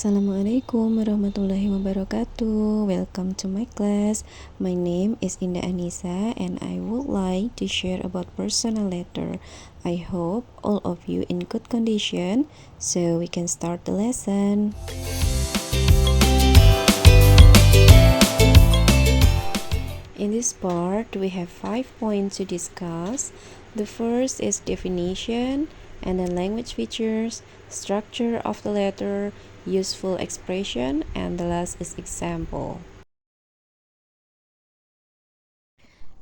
Assalamualaikum warahmatullahi wabarakatuh. Welcome to my class. My name is Annisa and I would like to share about personal letter. I hope all of you in good condition so we can start the lesson. In this part, we have 5 points to discuss. The first is definition, and then language features, structure of the letter, useful expression, and the last is example.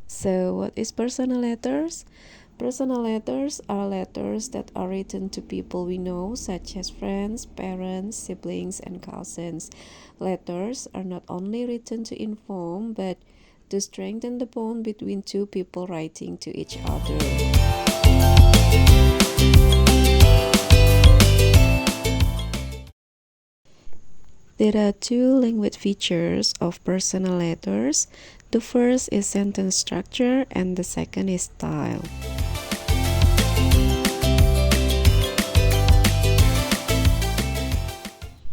So, what is personal letters? Personal letters are letters that are written to people we know, such as friends, parents, siblings, and cousins. Letters are not only written to inform, but to strengthen the bond between two people writing to each other. There are two language features of personal letters. The first is sentence structure and the second is style.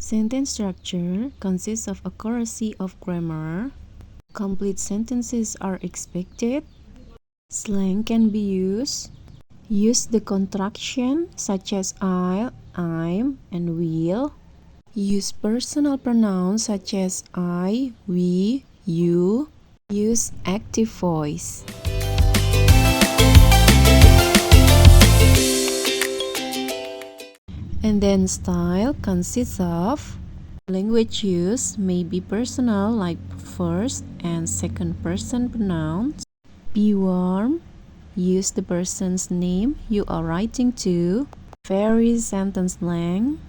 Sentence structure consists of accuracy of grammar. Complete sentences are expected. Slang can be used. Use the contraction such as I, I'm, and will. Use personal pronouns such as I, we, you. Use active voice. And then style consists of language use may be personal like first and second person pronouns. Be warm. Use the person's name you are writing to. Vary sentence length.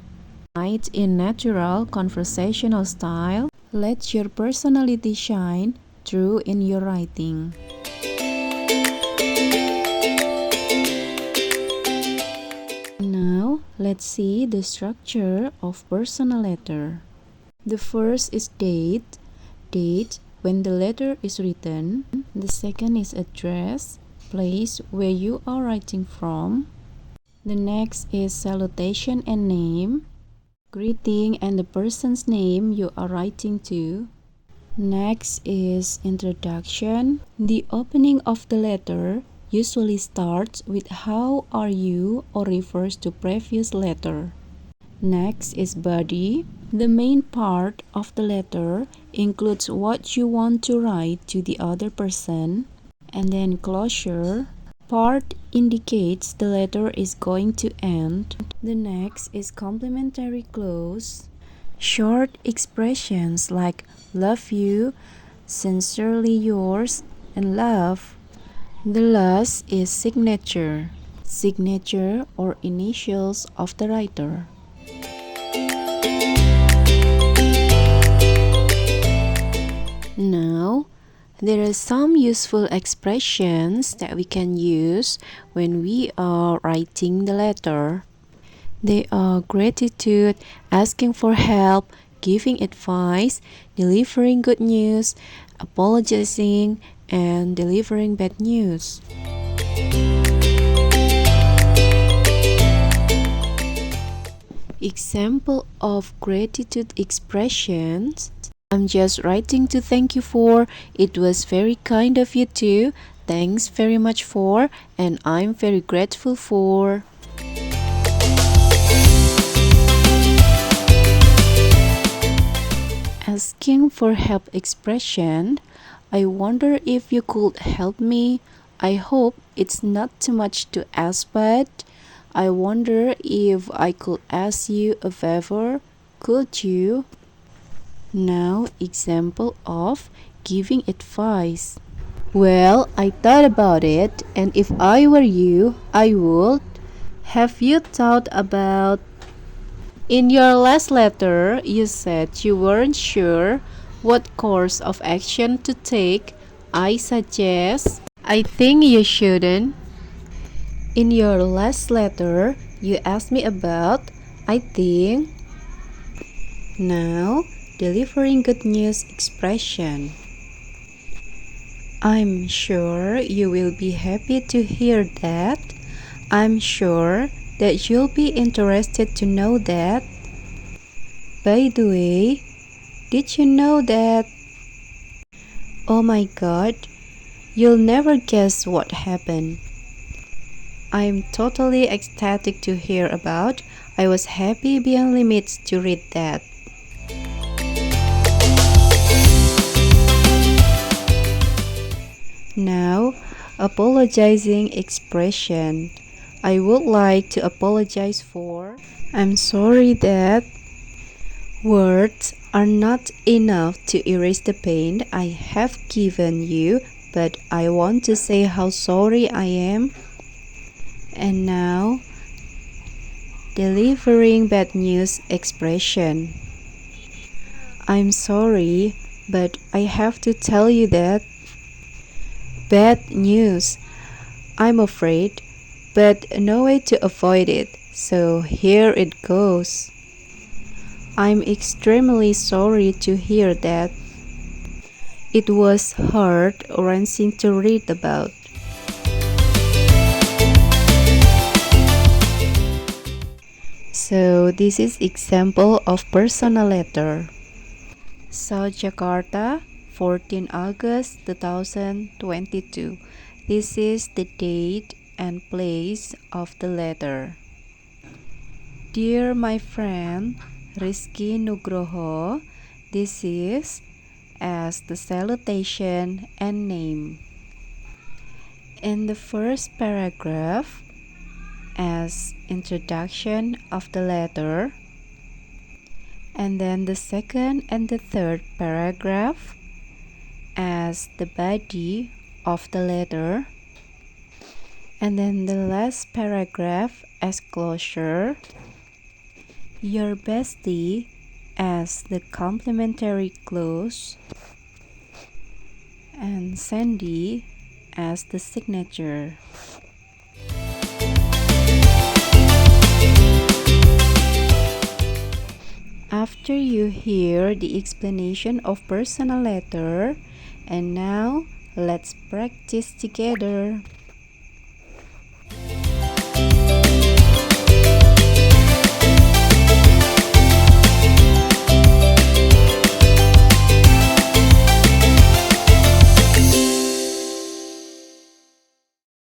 Write in natural conversational style. Let your personality shine through in your writing. Now, let's see the structure of personal letter. The first is date. Date when the letter is written. The second is address, place where you are writing from. The next is salutation and name, greeting and the person's name you are writing to. Next is introduction. The opening of the letter usually starts with how are you or refers to previous letter. Next is body. The main part of the letter includes what you want to write to the other person. And then closure. Part indicates the letter is going to end. The next is complementary clause. Short expressions like love you, sincerely yours, and love. The last is signature. Signature or initials of the writer. Now, there are some useful expressions that we can use when we are writing the letter. They are gratitude, asking for help, giving advice, delivering good news, apologizing, and delivering bad news. Example of gratitude expressions. I'm just writing to thank you for. It was very kind of you too. Thanks very much for, and I'm very grateful for. Asking for help expression. I wonder if you could help me. I hope it's not too much to ask, but I wonder if I could ask you a favor. Could you? Now, example of giving advice. Well, I thought about it, and if I were you, I would. Have you thought about? In your last letter, you said you weren't sure what course of action to take. I suggest. I think you shouldn't. In your last letter, you asked me about. I think. Now, delivering good news expression. I'm sure you will be happy to hear that. I'm sure that you'll be interested to know that. By the way, did you know that? Oh my god, you'll never guess what happened. I'm totally ecstatic to hear about. I was happy beyond limits to read that. Now, apologizing expression. I would like to apologize for. I'm sorry that words are not enough to erase the pain I have given you, but I want to say how sorry I am. And now, delivering bad news expression. I'm sorry, but I have to tell you that bad news. I'm afraid, but no way to avoid it, so here it goes. I'm extremely sorry to hear that. It was heart-wrenching to read about. So this is example of personal letter. South Jakarta, 14 August 2022. This is the date and place of the letter. Dear my friend Rizky Nugroho, this is as the salutation and name. In the first paragraph, as introduction of the letter, and then the second and the third paragraph as the body of the letter, and then the last paragraph as closure, your bestie as the complimentary close, and Sandy as the signature. After you hear the explanation of personal letter, and now let's practice together.